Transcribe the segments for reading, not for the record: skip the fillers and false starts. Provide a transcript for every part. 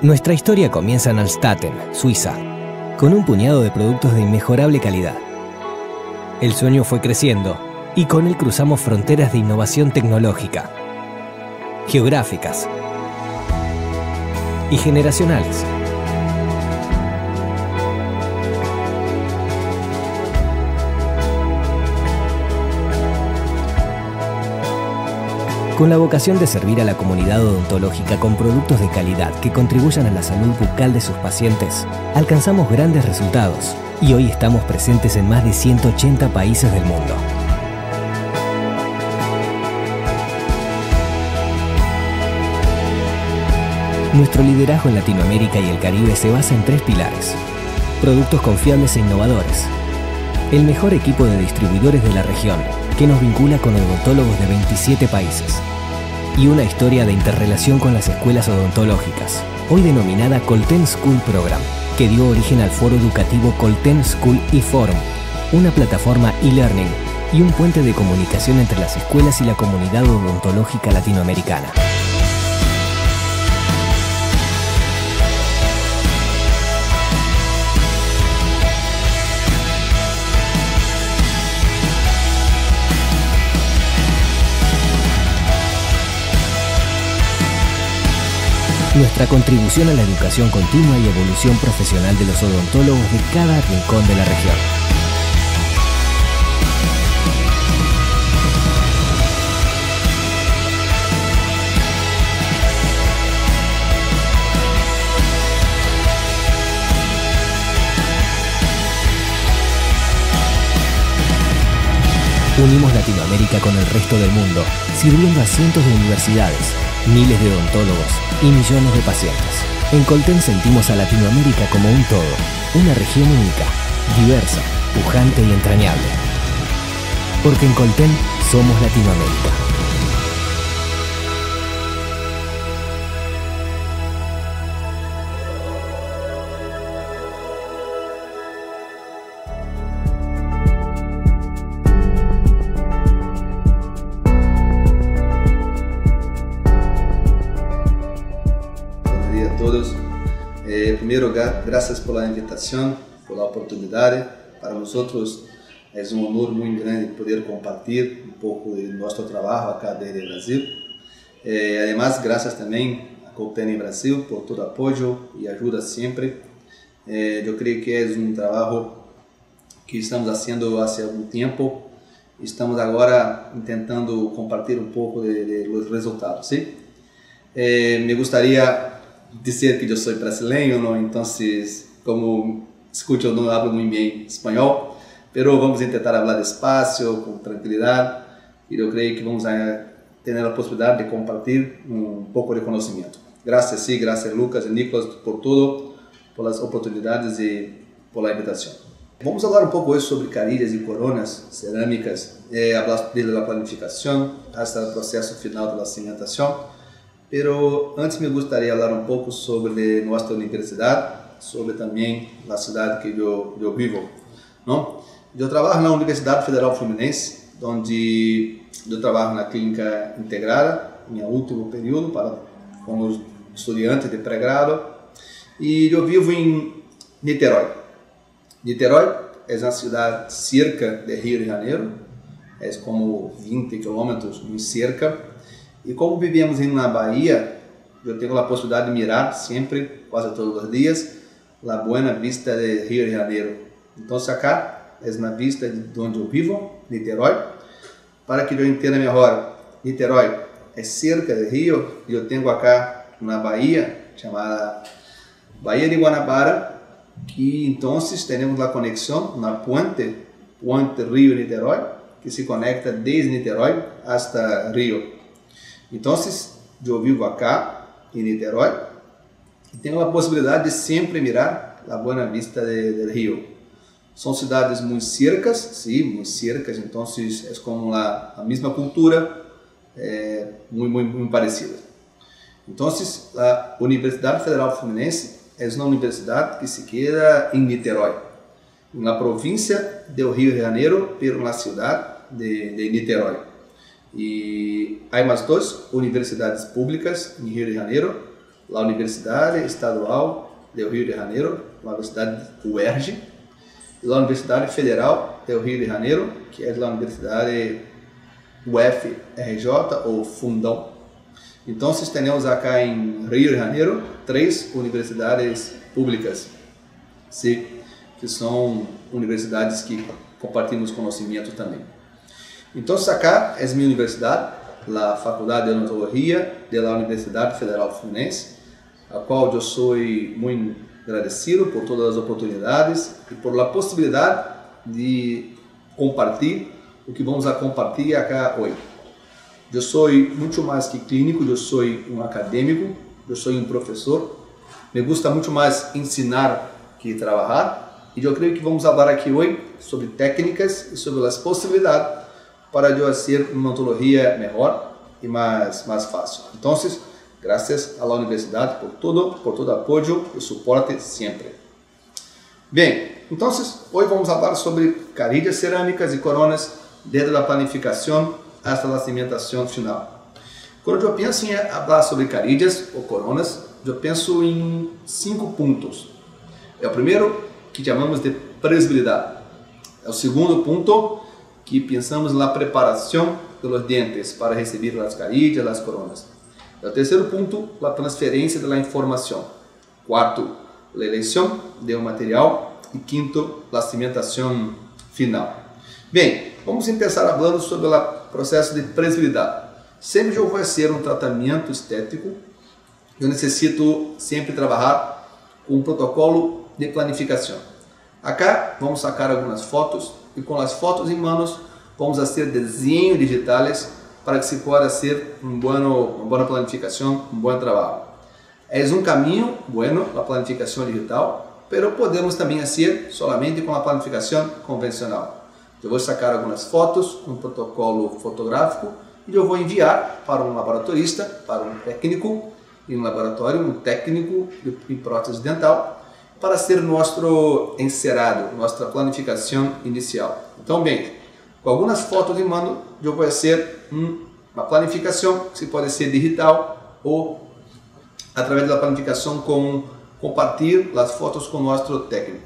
Nuestra historia comienza en Alstaten, Suiza, con un puñado de productos de inmejorable calidad. El sueño fue creciendo y con él cruzamos fronteras de innovación tecnológica, geográficas y generacionales. Con la vocación de servir a la comunidad odontológica con productos de calidad que contribuyan a la salud bucal de sus pacientes, alcanzamos grandes resultados y hoy estamos presentes en más de 180 países del mundo. Nuestro liderazgo en Latinoamérica y el Caribe se basa en 3 pilares: productos confiables e innovadores, el mejor equipo de distribuidores de la región, que nos vincula con odontólogos de 27 países, y una historia de interrelación con las escuelas odontológicas, hoy denominada Colten School Program, que dio origen al foro educativo Colten School e-Forum, una plataforma e-learning y un puente de comunicación entre las escuelas y la comunidad odontológica latinoamericana. Nuestra contribución a la educación continua y evolución profesional de los odontólogos de cada rincón de la región. Unimos Latinoamérica con el resto del mundo, sirviendo a cientos de universidades, miles de odontólogos y millones de pacientes. En Colten sentimos a Latinoamérica como un todo, una región única, diversa, pujante y entrañable. Porque en Colten somos Latinoamérica. Todos. Primeiro, graças pela invitação, pela oportunidade. Para nós é um honor muito grande poder compartilhar um pouco do nosso trabalho aqui desde o Brasil. Además, graças também a Colten Brasil por todo o apoio e ajuda sempre. Eu creio que é um trabalho que estamos fazendo há algum tempo. Estamos agora tentando compartilhar um pouco dos resultados. ¿Sí? Me gostaria dizer que eu sou brasileiro, ¿no? Então, como escuto, eu não falo muito bem espanhol, mas vamos tentar falar despacio, com tranquilidade, e eu creio que vamos ter a possibilidade de compartilhar um pouco de conhecimento. Graças, sim, graças Lucas e Nicolas por tudo, pelas oportunidades e pela invitação. Vamos falar um pouco hoje sobre carilhas e coronas cerâmicas, falar desde a planificação até o processo final da cimentação. Pero antes me gostaria de falar um pouco sobre nossa universidade, sobre também a cidade que eu vivo. Não? Eu trabalho na Universidade Federal Fluminense, onde eu trabalho na clínica integrada, meu último período como estudante de pré-grado, e eu vivo em Niterói. Niterói é uma cidade cerca de Rio de Janeiro, é como 20 quilômetros em cerca. E como vivemos na Bahia, eu tenho a possibilidade de mirar sempre, quase todos os dias, a boa vista de Rio de Janeiro. Então, acá é na vista de onde eu vivo, Niterói. Para que eu entenda melhor, Niterói é cerca de Rio e eu tenho acá na Bahia, chamada Baía de Guanabara, que então temos a conexão na Ponte Rio-Niterói, que se conecta desde Niterói hasta Rio. Então, eu vivo acá em Niterói e tenho a possibilidade de sempre mirar a boa vista do Rio. São cidades muito cercas, sim, muito cercas, então é como a mesma cultura, muito parecida. Então, a Universidade Federal Fluminense é uma universidade que se queda em Niterói, na província do Rio de Janeiro, pero na cidade de Niterói. E há mais 2 universidades públicas em Rio de Janeiro, a Universidade Estadual do Rio de Janeiro, a Universidade UERJ, e a Universidade Federal do Rio de Janeiro, que é a Universidade UFRJ ou Fundão. Então, temos acá em Rio de Janeiro 3 universidades públicas, sim, que são universidades que compartilhamos conhecimento também. Então, acá é minha universidade, a Faculdade de Odontologia da Universidade Federal Fluminense, a qual eu sou muito agradecido por todas as oportunidades e por a possibilidade de compartilhar o que vamos a compartilhar acá hoje. Eu sou muito mais que clínico, eu sou um acadêmico, eu sou um professor. Me gusta muito mais ensinar que trabalhar. E eu creio que vamos falar aqui hoje sobre técnicas e sobre as possibilidades para eu fazer uma odontologia melhor e mais fácil. Então, graças à universidade por todo apoio e suporte sempre. Bem, então, hoje vamos falar sobre carilhas cerâmicas e coronas desde a planificação até a cimentação final. Quando eu penso em falar sobre carilhas ou coronas, eu penso em 5 pontos. É o primeiro, que chamamos de previsibilidade. É o segundo ponto, que pensamos na preparação dos dentes para receber as carilhas, as coronas. É o terceiro ponto, a transferência da informação. Quarto, a eleição do material. E quinto, a cimentação final. Bem, vamos começar falando sobre o processo de previsibilidade. Sempre que eu vou fazer um tratamento estético, eu necessito sempre trabalhar com um protocolo de planificação. Acá vamos sacar algumas fotos e com as fotos em mãos vamos fazer desenhos digitais para que se possa fazer uma boa planificação, um bom trabalho. É um caminho bueno a planificação digital, mas podemos também fazer somente com a planificação convencional. Eu vou sacar algumas fotos com um protocolo fotográfico e eu vou enviar para um laboratorista, para um técnico em um laboratório, um técnico de prótese dental, para ser nosso encerado, nossa planificação inicial. Então, bem, com algumas fotos em mão, eu vou fazer uma planificação que pode ser digital ou através da planificação com compartilhar as fotos com o nosso técnico.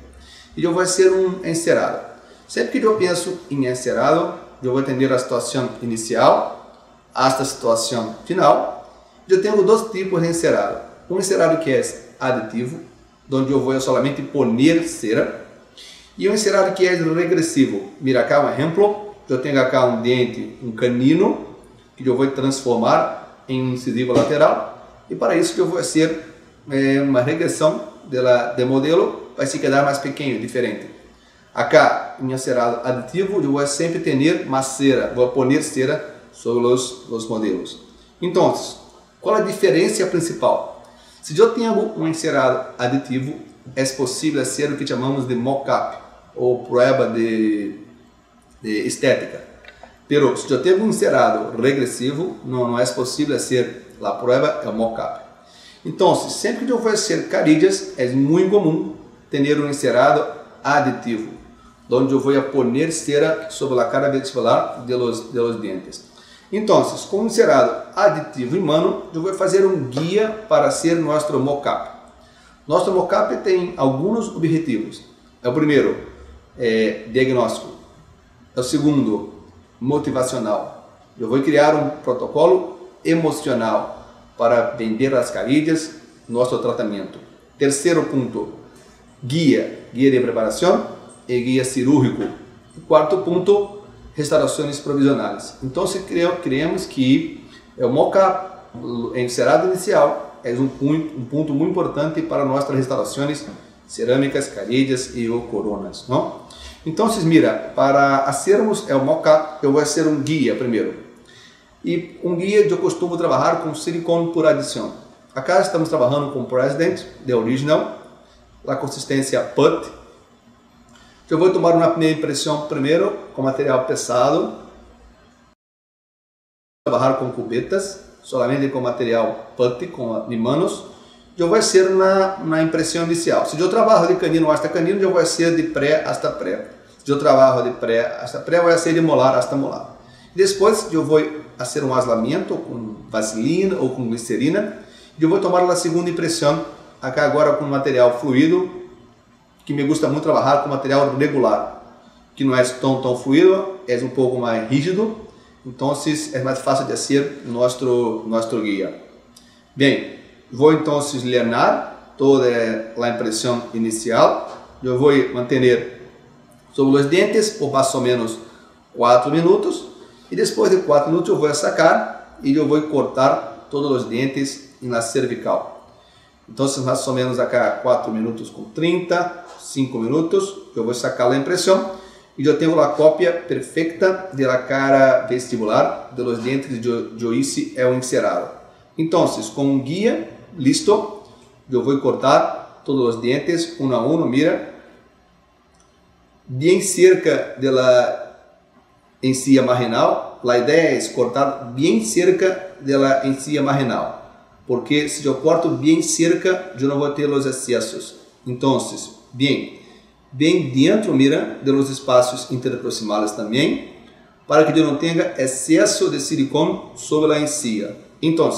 E eu vou fazer um encerado. Sempre que eu penso em encerado, eu vou atender a situação inicial hasta a situação final. Eu tenho 2 tipos de encerado. Um encerado que é aditivo, onde eu vou somente poner cera, e um encerado que é regressivo. Mira cá um exemplo, eu tenho acá um dente, um canino, que eu vou transformar em um incisivo lateral, e para isso eu vou fazer uma regressão de modelo, vai se quedar mais pequeno, diferente. Acá, em encerado aditivo, eu vou sempre ter mais cera, vou poner cera sobre os modelos. Então, qual a diferença principal? Se eu tenho um encerado aditivo, é possível ser o que chamamos de mock-up, ou prova de estética. Pero, se eu tenho um encerado regressivo, não é possível ser a prova, é o mock-up. Então, sempre que eu vou fazer carilhas, é muito comum ter um encerado aditivo, onde eu vou poner cera sobre a cara vestibular de los dentes. Então, com um encerado aditivo em mão, eu vou fazer um guia para ser nosso mock-up. Nosso mock-up tem alguns objetivos. É o primeiro, diagnóstico. É o segundo, motivacional. Eu vou criar um protocolo emocional para vender as carilhas, nosso tratamento. Terceiro ponto, guia de preparação e guia cirúrgico. E quarto ponto, restaurações provisionais. Então, se criamos que o mock-up, o encerado inicial, é um ponto muito importante para nossas restaurações cerâmicas, carilhas e coronas, não? Então, mira, para fazermos o mock-up, eu vou fazer um guia primeiro. E um guia eu costumo trabalhar com silicone por adição. Acá estamos trabalhando com President, de Original, a consistência PUT. Eu vou tomar uma primeira impressão primeiro com material pesado. Trabalhar com cubetas, solamente com material PUT, com manos. Eu vou ser na impressão inicial. Se eu trabalho de canino hasta canino, eu vou ser de pré hasta pré. Se eu trabalho de pré hasta pré, eu vou ser de molar hasta molar. Depois eu vou fazer um aislamento com vaselina ou com glicerina Eu vou tomar a segunda impressão, acá agora com material fluido, que me gusta muito trabalhar com material regular, que não é tão fluido, é um pouco mais rígido, então é mais fácil de fazer nosso guia. Bem, vou então lernar toda a impressão inicial. Eu vou manter sobre os dentes por mais ou menos 4 minutos e depois de 4 minutos eu vou sacar e eu vou cortar todos os dentes na cervical. Então, mais ou menos acá 4 minutos com 30, 5 minutos, eu vou sacar a impressão e eu tenho a cópia perfeita da cara vestibular de los dentes de hice o encerado. Então, com um guia listo, eu vou cortar todos os dentes um a um, mira, bem cerca da encía marginal. A ideia é cortar bem cerca da encía marginal, porque se eu corto bem cerca, eu não vou ter os excessos. Então, bem dentro, mira, de los espaços interproximales também, para que eu não tenha excesso de silicone sobre a encía. Então,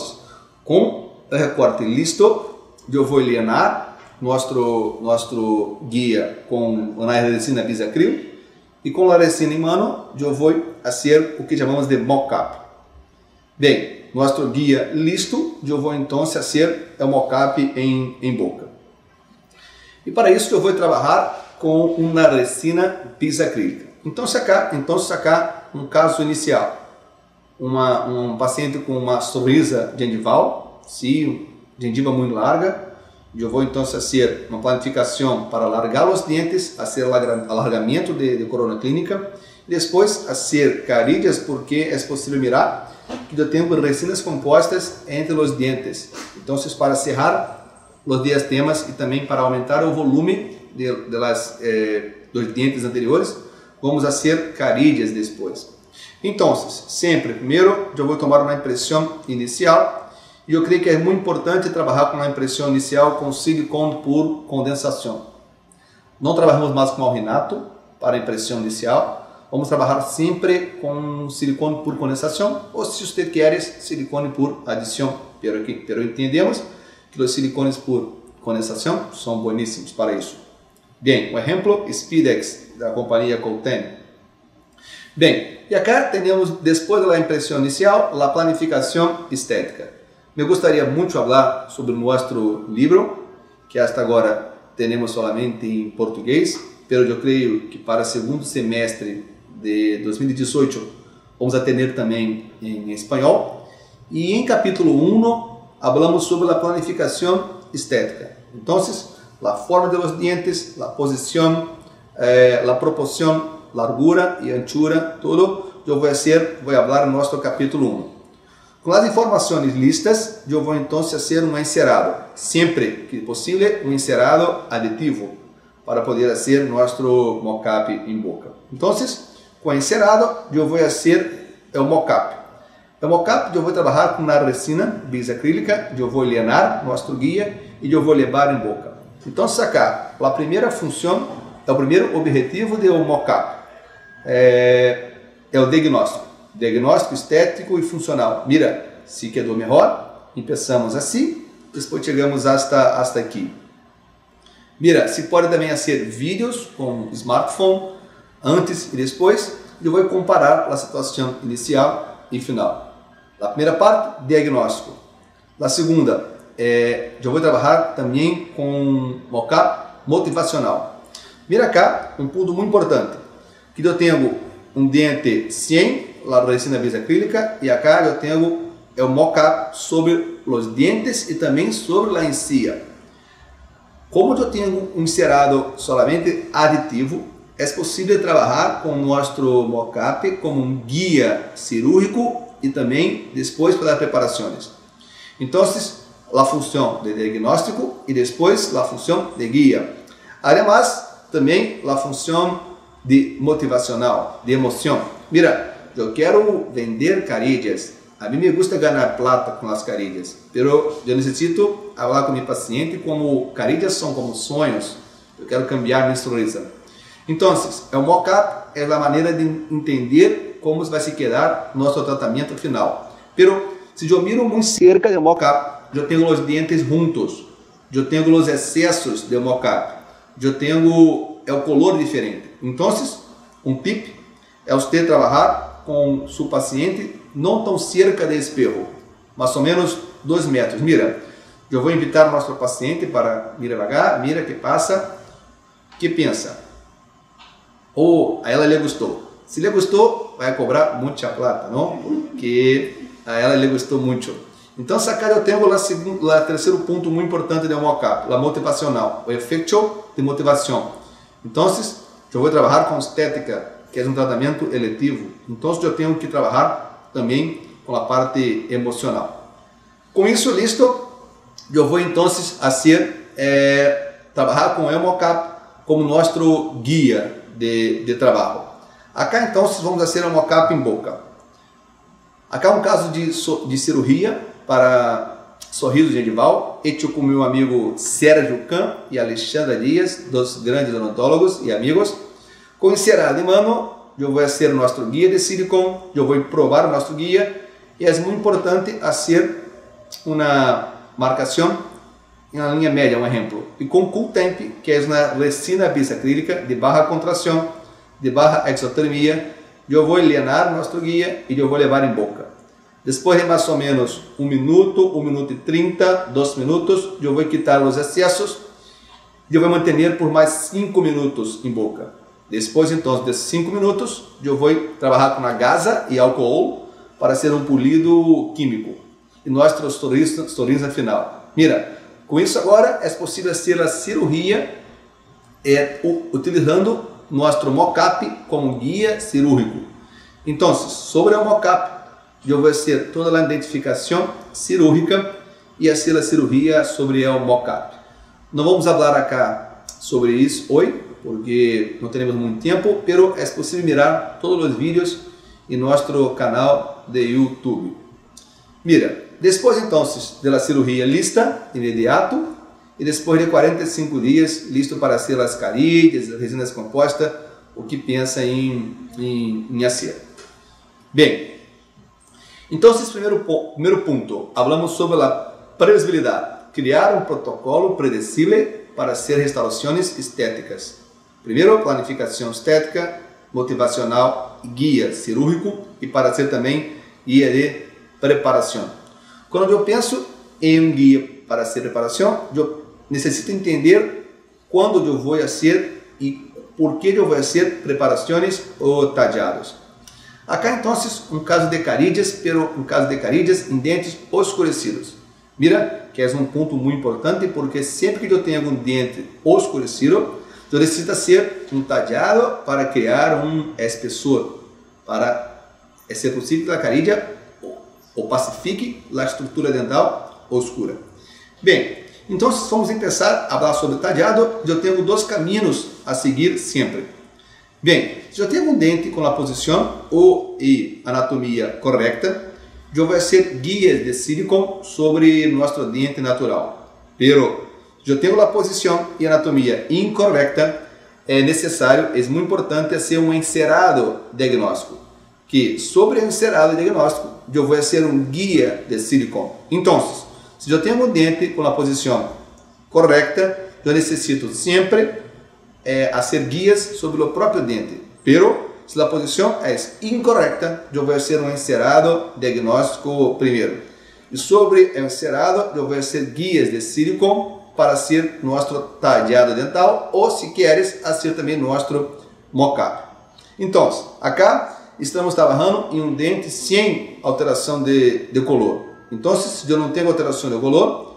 com o recorte listo, eu vou alinhar nosso guia com a resina bisacril e com a resina em mano, eu vou fazer o que chamamos de mock-up. Bem, nosso guia listo, eu vou então fazer o mock-up em boca. E para isso eu vou trabalhar com uma resina bisacrílica. Então, sacar um caso inicial. Um paciente com uma sorrisa gengival, sim, gengiva muito larga. Eu vou então fazer uma planificação para alargar os dentes, fazer alargamento de corona clínica, e depois fazer carillas, porque é possível mirar que eu tenho resinas compostas entre os dentes. Então, para cerrar os diastemas e também para aumentar o volume dos dentes anteriores, vamos fazer carillas depois. Então, sempre, primeiro, eu vou tomar uma impressão inicial, e eu creio que é muito importante trabalhar com a impressão inicial com silicone por condensação. Não trabalhamos mais com alginato para a impressão inicial, vamos trabalhar sempre com silicone por condensação, ou se você quer, silicone por adição. Pero entendemos que os silicones por condensação são bueníssimos para isso. Bem, o exemplo Speedex da companhia Colten. Bem, e acá temos, depois da impressão inicial, a planificação estética. Me gostaria muito de falar sobre o nosso livro, que até agora temos somente em português, mas eu creio que para o segundo semestre de 2018 vamos ter também em espanhol. E em capítulo 1, falamos sobre a planificação estética. Então, a forma de los dientes, a posição, a proporção, largura e anchura, tudo eu vou falar no nosso capítulo 1. Com as informações listas, eu vou então fazer um encerado, sempre que possível, um encerado aditivo, para poder fazer nosso mock-up em boca. Então, com o encerado, eu vou fazer o mock-up. O mock-up eu vou trabalhar com a resina bisacrílica, eu vou alinhar nosso guia e eu vou levar em boca. Então, acá, a primeira função, o primeiro objetivo do mock-up é o diagnóstico estético e funcional. Mira, se quedou melhor, começamos assim, depois chegamos hasta aqui. Mira, se pode também fazer vídeos com smartphone, antes e depois, eu vou comparar a situação inicial e final. A primeira parte, diagnóstico. A segunda, eu vou trabalhar também com mock-up motivacional. Mira cá, um ponto muito importante, que eu tenho um dente 100, a resina bisacrílica, e acá eu tenho o mock-up sobre os dentes e também sobre a encía. Como eu tenho um encerado solamente aditivo, é possível trabalhar com o nosso mock-up como um guia cirúrgico e também depois para preparações. Então, a função de diagnóstico e depois a função de guia. Además, também a função de motivacional, de emoção. Mira, eu quero vender carillas. A mim me gusta ganhar plata com as carillas, pero eu necessito falar com meu paciente como carillas são como sonhos. Eu quero cambiar minha sonrisa. Então, o mock-up é a maneira de entender como vai se quedar nosso tratamento final. Pero se eu miro muito cerca do mock-up, eu tenho os dientes juntos, eu tenho os excessos de mocap, eu tenho o color diferente. Então, um tip é você trabalhar com seu paciente não tão cerca de espejo, mais ou menos 2 metros. Mira, eu vou invitar nosso paciente para mira devagar, mira que passa, que pensa. Ou a ela lhe gostou. Se lhe gostou, vai cobrar muita plata, não? Porque a ela lhe gostou muito. Então, acá eu tenho o terceiro ponto muito importante do mocap, a motivacional, o efeito de motivação. Então, eu vou trabalhar com estética, que é um tratamento eletivo. Então, eu tenho que trabalhar também com a parte emocional. Com isso listo, eu vou então trabalhar com o mocap como nosso guia de trabalho. Acá então vamos fazer um mocap em boca. Acá um caso de cirurgia para sorriso gengival, feito com meu amigo Sérgio Can e Alexandra Dias, dos grandes odontólogos e amigos. Com encerado em mano, eu vou fazer o nosso guia de silicone, eu vou provar o nosso guia, e é muito importante fazer uma marcação em uma linha média, um exemplo, e com Cool-Temp, que é uma resina bisacrílica de baixa contração, de baixa exotermia, eu vou alienar nosso guia e eu vou levar em boca. Depois de mais ou menos 1 minuto, 1 minuto e 30, 2 minutos, eu vou quitar os excessos e eu vou manter por mais 5 minutos em boca. Depois então de 5 minutos, eu vou trabalhar com a gasa e álcool para ser um polido químico. E nosso sorriso final. Mira, com isso agora é possível fazer a cirurgia utilizando nosso mocap como guia cirúrgico. Então, sobre o mocap, eu vou fazer toda a identificação cirúrgica e fazer a cirurgia sobre o mocap. Não vamos falar aqui sobre isso hoje, porque não temos muito tempo, mas é possível mirar todos os vídeos em nosso canal de YouTube. Mira, depois então da cirurgia lista, imediato, e depois de 45 dias, listo para ser as carídeas, as resinas compostas, o que pensa em fazer. Bem, então, esse primeiro ponto, falamos sobre a previsibilidade, criar um protocolo predecível para ser restaurações estéticas. Primeiro, planificação estética, motivacional, guia cirúrgico e para ser também guia de preparação. Quando eu penso em um guia para ser preparação, eu necessito entender quando eu vou fazer e por que eu vou fazer preparações ou tallados. Acá então um caso de carídeas, em dentes oscurecidos. Mira, que é um ponto muito importante porque sempre que eu tenho um dente oscurecido, eu necessito ser um tallado para criar um espessor, para ser possível que a carídea opacifique a estrutura dental oscura. Bem, então vamos começar a falar sobre tallado. Eu tenho 2 caminhos a seguir sempre. Bem, se eu tenho um dente com a posição e anatomia correta, eu vou fazer guias de silicone sobre nosso dente natural. Pero, se eu tenho a posição e anatomia incorreta, é necessário, é muito importante fazer um encerado diagnóstico. Que sobre o encerado diagnóstico, eu vou fazer um guia de silicone. Então, se eu tenho um dente com a posição correta, eu necessito sempre fazer guias sobre o próprio dente. Pero, se a posição é incorreta, eu vou fazer um encerado diagnóstico primeiro. E sobre o encerado, eu vou fazer guias de silicone para ser nosso tallado dental, ou se queres, fazer também nosso mocap. Então, acá estamos trabalhando em um dente sem alteração de color. Então, se eu não tenho alteração de color,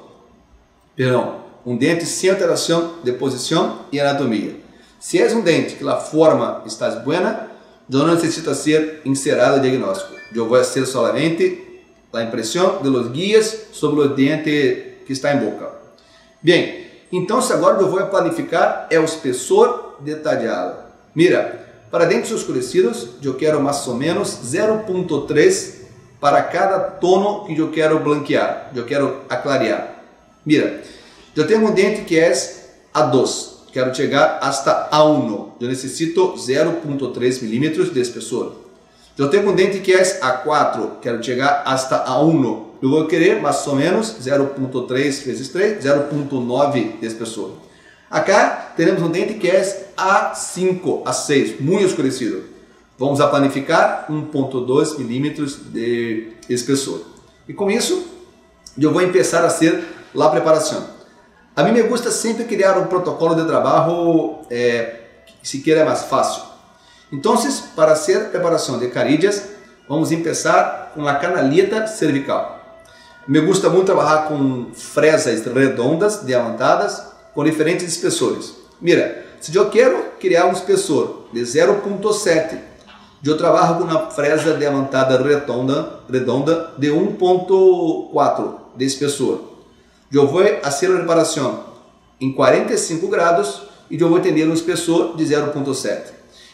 um dente sem alteração de posição e anatomia. Se é um dente que a forma está boa, eu não necessito ser encerado diagnóstico. Eu vou fazer somente a impressão de los guias sobre o dente que está em boca. Bem, então agora eu vou planificar o espessor detalhado. Mira, para dentes oscurecidos, eu quero mais ou menos 0,3 para cada tono que eu quero blanquear, eu quero aclarear. Mira, eu tenho um dente que é A2, quero chegar hasta A1, eu necessito 0,3 milímetros de espessor. Eu tenho um dente que é A4, quero chegar hasta A1, eu vou querer mais ou menos 0.3 vezes 3, 0.9 de espessor. Acá temos um dente que é A5, A6, muito escurecido. Vamos a planificar 1.2 milímetros de espessor. E com isso, eu vou começar a fazer a preparação. A mim me gusta sempre criar um protocolo de trabalho se quer é mais fácil. Então, para fazer a preparação de carillas, vamos começar com a canaleta cervical. Me gusta muito trabalhar com fresas redondas, diamantadas, com diferentes espessores. Mira, se eu quero criar um espessor de 0.7, eu trabalho com uma fresa diamantada redonda de 1.4 de espessor. Eu vou fazer a preparação em 45 graus e eu vou ter um espessor de 0.7.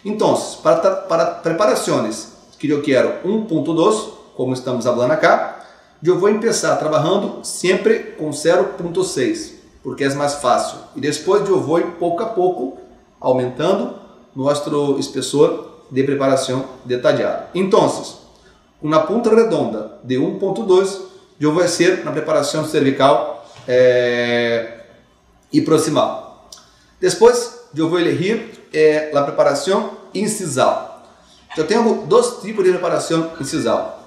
Então, para preparações que eu quero 1.2, como estamos falando aqui, eu vou começar trabalhando sempre com 0.6, porque é mais fácil. E depois eu vou pouco a pouco aumentando nosso espessor de preparação detalhada. Então, com a ponta redonda de 1.2, eu vou fazer na preparação cervical e proximal. Depois, eu vou elegir a preparação incisal. Eu tenho dois tipos de preparação incisal.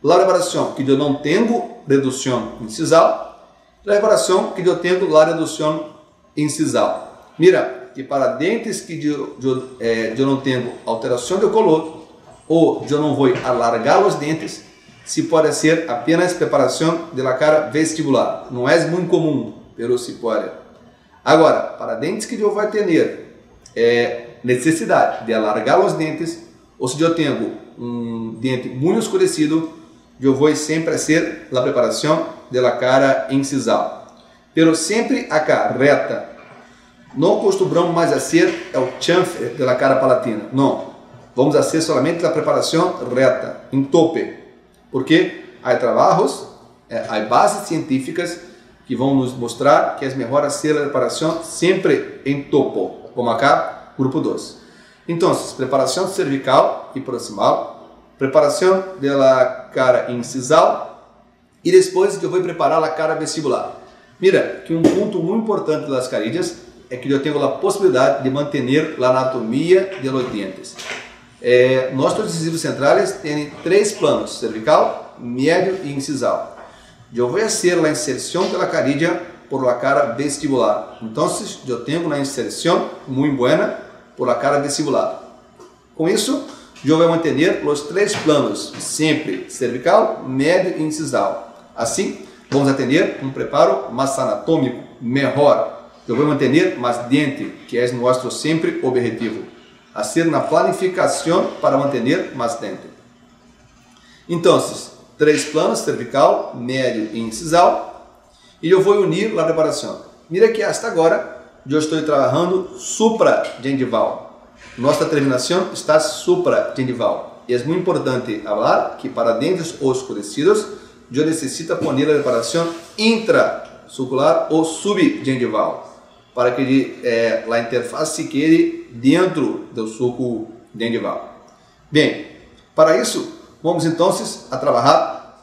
A preparação que eu não tenho redução incisal, a preparação que eu tenho a redução incisal. Mira, que para dentes que eu não tenho alteração de color ou eu não vou alargar os dentes, se pode ser apenas preparação da cara vestibular. Não é muito comum, mas se pode. Agora, para dentes que eu vou ter necessidade de alargar os dentes, ou se eu tenho um dente muito escurecido, eu vou sempre fazer a preparação da cara incisal. Pero sempre a cara reta. Não costumamos mais fazer o chanfer da cara palatina. Não. Vamos fazer somente a preparação reta, em tope. Porque há trabalhos, há bases científicas que vão nos mostrar que é melhor fazer a preparação sempre em topo, como acá, grupo 2. Então, preparação cervical e proximal, preparação da cara incisal e depois eu vou preparar a cara vestibular. Mira, que um ponto muito importante das carillas é que eu tenho a possibilidade de manter a anatomia de los dentes. Nossos incisivos centrais têm 3 planos, cervical, médio e incisal. Eu vou fazer a inserção da carilla por la cara vestibular. Então, eu tenho uma inserção muito boa por la cara vestibular. Com isso, eu vou manter os 3 planos, sempre cervical, médio e incisal. Assim, vamos ter um preparo mais anatômico, melhor. Eu vou manter mais dente, que é nosso sempre objetivo. Fazer na planificação para manter mais dente. Então, 3 planos, cervical, médio e incisal. E eu vou unir a preparação. Mira que até agora eu estou trabalhando supra-gengival. Nossa terminação está supra-gengival. E é muito importante falar que para dentes oscurecidos, eu necessito poner a preparação intrasulcular ou subgengival, para que a interface quede dentro do sulco gengival. Bem, para isso, vamos então a trabalhar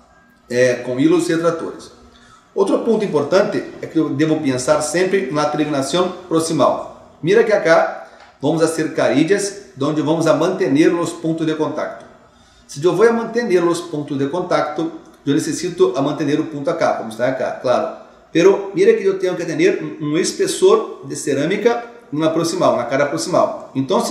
com hilos retratores. Outro ponto importante é que eu devo pensar sempre na terminação proximal. Mira que acá vamos fazer carillas, onde vamos a manter os pontos de contato. Se eu vou manter os pontos de contato, eu necessito a manter o ponto acá, como está acá, claro. Pero mira que eu tenho que ter um espessor de cerâmica na proximal, na cara proximal. Então,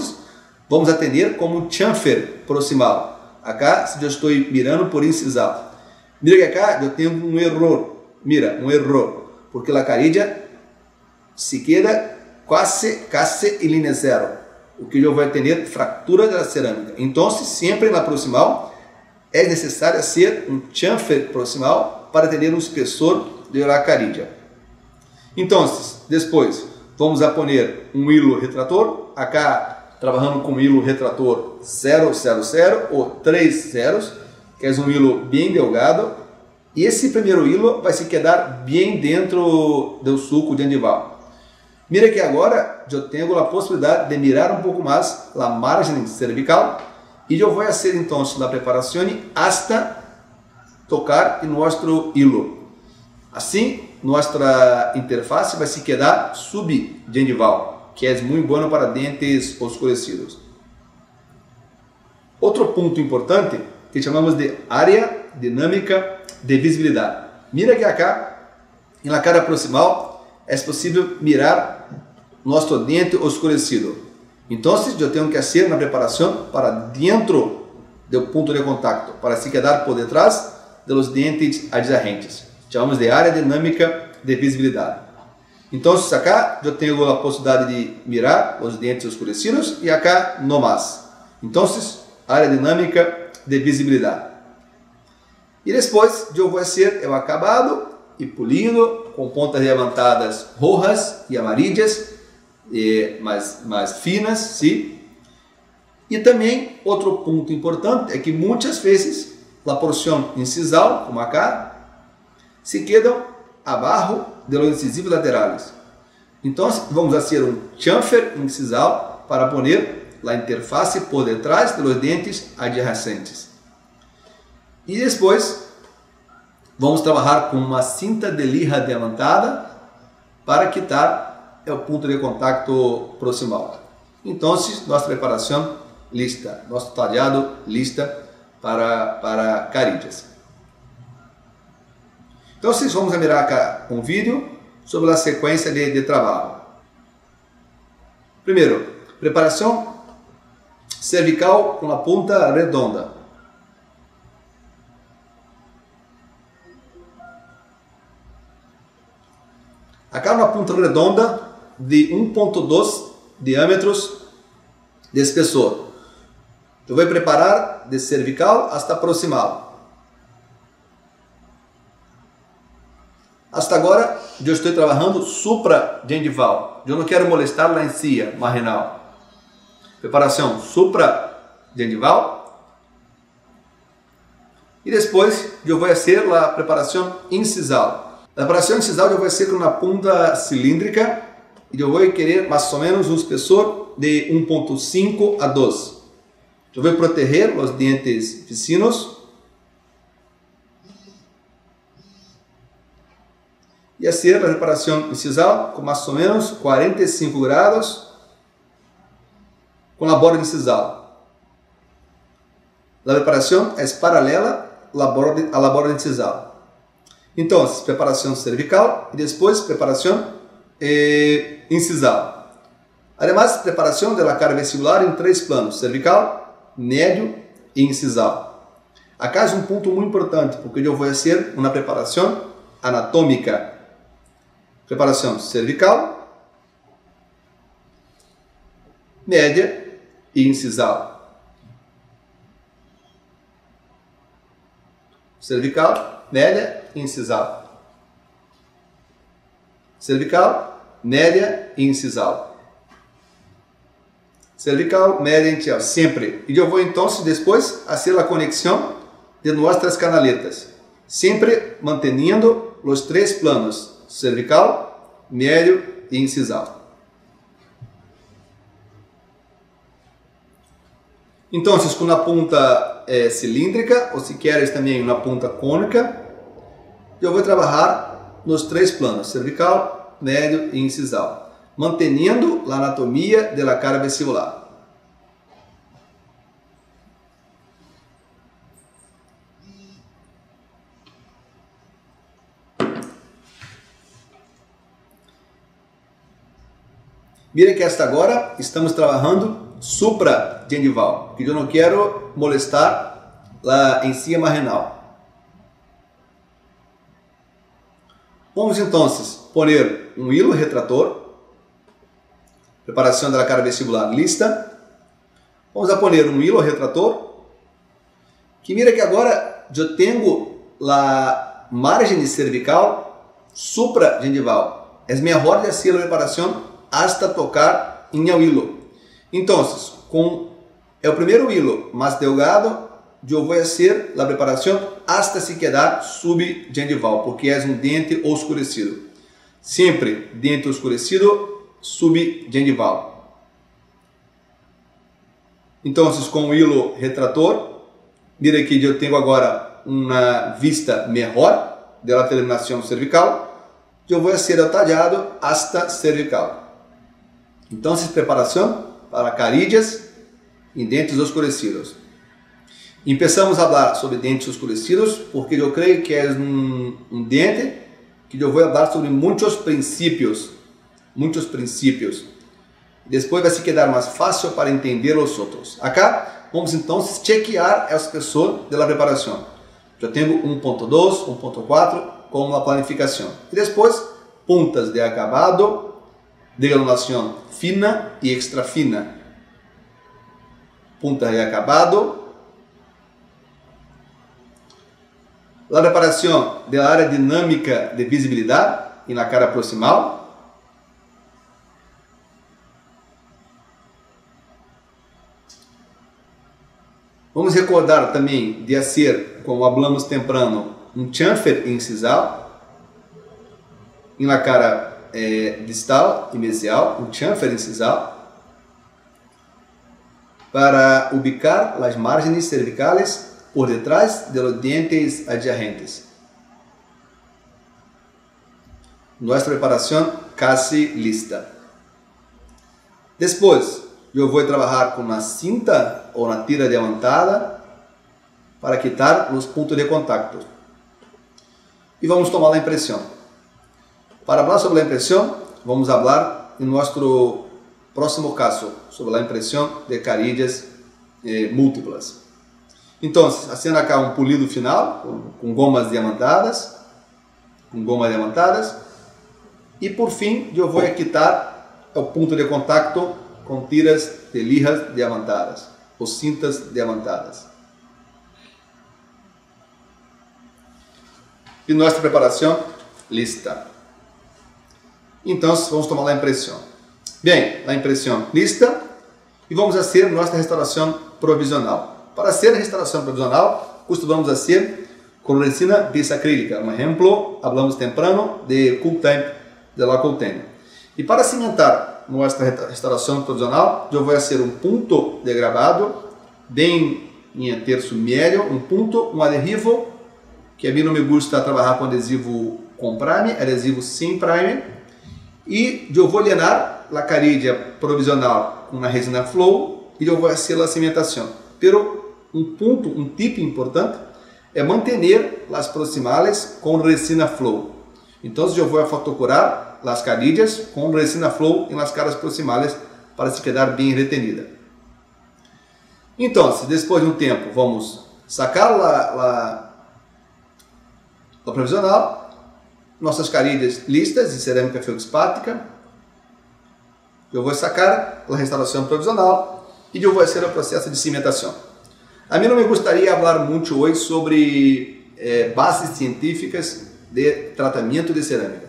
vamos atender como chamfer proximal. Acá, se eu estou mirando por incisal. Mira que acá eu tenho um erro. Mira, um erro. Porque a carilla se queda quase em linha zero. O que eu vou ter fratura da cerâmica. Então, sempre na proximal é necessário ser um chamfer proximal para ter um espessor de la carilla. Então, depois vamos a poner um hilo retrator. Acá trabalhando com hilo retrator 000 ou 3 zeros, que é um hilo bem delgado. E esse primeiro hilo vai se quedar bem dentro do sulco gengival. Mira que agora eu tenho a possibilidade de mirar um pouco mais a margem cervical e eu vou fazer então a preparação hasta tocar em nosso hilo. Assim, nossa interface vai se quedar subgengival, que é muito bom para dentes oscurecidos. Outro ponto importante que chamamos de área dinâmica de visibilidade. Mira que acá, na cara proximal, é possível mirar nosso dente oscurecido. Então, eu tenho que fazer uma preparação para dentro do ponto de contato, para se quedar por detrás dos dentes adjacentes. Chamamos de área dinâmica de visibilidade. Então, acá eu tenho a possibilidade de mirar os dentes oscurecidos e acá não mais. Então, área dinâmica de visibilidade. E depois eu vou fazer o acabado e polido com pontas levantadas rojas e amarelas, mais finas, sim. E também outro ponto importante é que muitas vezes a porção incisal, como acá, se quedam abaixo de los incisivos laterais. Então vamos fazer um chamfer incisal para pôr a interface por detrás dos dentes adjacentes. E depois vamos trabalhar com uma cinta de lija diamantada para quitar o ponto de contato proximal. Então, nossa preparação lista, nosso talhado lista para carillas. Então, vamos mirar acá um vídeo sobre a sequência de trabalho. Primeiro, preparação cervical com a ponta redonda. Acá uma ponta redonda de 1,2 diâmetros de espessor. Eu vou preparar de cervical hasta proximal. Hasta agora, eu estou trabalhando supragengival. Eu não quero molestar lá em cima, marginal. Preparação supragengival. E depois, eu vou fazer a preparação incisal. A preparação incisal eu vou fazer com uma ponta cilíndrica e eu vou querer mais ou menos um espessor de 1,5 a 2. Eu vou proteger os dentes vecinos e fazer a preparação incisal com mais ou menos 45 graus com a borda incisal. A preparação é paralela à borda incisal. Então, preparação cervical e depois preparação incisal. Además, preparação da cara vestibular em 3 planos: cervical, médio e incisal. Acá é um ponto muito importante, porque eu vou fazer uma preparação anatômica. Preparação cervical, média e incisal. Cervical, média e incisal. Cervical, média e incisal. Cervical, média e incisal. Sempre. E eu vou então depois fazer a conexão de nossas canaletas. Sempre mantendo os 3 planos: cervical, médio e incisal. Então, com a ponta cilíndrica, ou se queres também uma ponta cônica, eu vou trabalhar nos 3 planos: cervical, médio e incisal, mantendo a anatomia da cara vestibular. Mira que hasta agora estamos trabalhando supragengival, porque eu não quero molestar a encía marginal. Vamos então pôr um hilo retrator. Preparação da cara vestibular lista. Vamos a pôr um hilo retrator. Que mira que agora eu tenho a margem cervical supragengival. É melhor de fazer a preparação hasta tocar em el hilo. Então, com o primeiro hilo mais delgado, eu vou fazer a preparação hasta se quedar subgengival, porque é um dente oscurecido. Sempre dente oscurecido, subgengival. Então, com o hilo retrator, mira que eu tenho agora uma vista melhor da terminação cervical, eu vou ser tallado hasta cervical. Então, essa preparação para carídeas e dentes escurecidos. Começamos a falar sobre dentes escurecidos porque eu creio que é um dente que eu vou falar sobre muitos princípios. Depois vai se quedar mais fácil para entender os outros. Acá, vamos então chequear as questões da preparação. Eu tenho 1.2, 1.4 como a planificação. E depois, pontas de acabado, de granulação fina e extra fina. Punta de acabado. A preparação da área dinâmica de visibilidade e na cara proximal. Vamos recordar também de fazer, como falamos temprano, um chamfer incisal na cara distal e mesial, um chamfer incisal para ubicar as margens cervicales por detrás de los dientes adyacentes. Nossa preparação casi lista. Depois, eu vou trabalhar com uma cinta ou uma tira diamantada para quitar os pontos de contato. E vamos tomar a impressão. Para falar sobre a impressão, vamos falar em nosso próximo caso, sobre a impressão de carídeas múltiplas. Então, fazendo acá um polido final, com gomas diamantadas, e por fim, eu vou quitar o ponto de contato com tiras de lijas diamantadas, ou cintas diamantadas. E nossa preparação lista. Então, vamos tomar a impressão. Bem, a impressão lista e vamos fazer nossa restauração provisional. Para fazer a restauração provisional, costumamos fazer com resina bisacrílica. Um exemplo, falamos temprano de Cooltemp, de la Cooltemp. E para cimentar nossa restauração provisional, eu vou fazer um ponto de gravado, bem em terço médio, um ponto, um adesivo, que a mim não me gusta trabalhar com adesivo com prime, adesivo sem prime, e eu vou llenar a carídia provisional com uma resina flow, e eu vou fazer a cimentação. Pero um ponto, um tip importante, é manter as proximales com resina flow. Então, eu vou fotocurar as carídeas com resina flow em las caras proximales para se quedar bem retenida. Então, depois de um tempo, vamos sacar a provisional, nossas carídeas listas de cerâmica feldspática. Eu vou sacar a restauração provisional e eu vou fazer o processo de cimentação. A mim não me gostaria falar muito hoje sobre bases científicas de tratamento de cerâmica.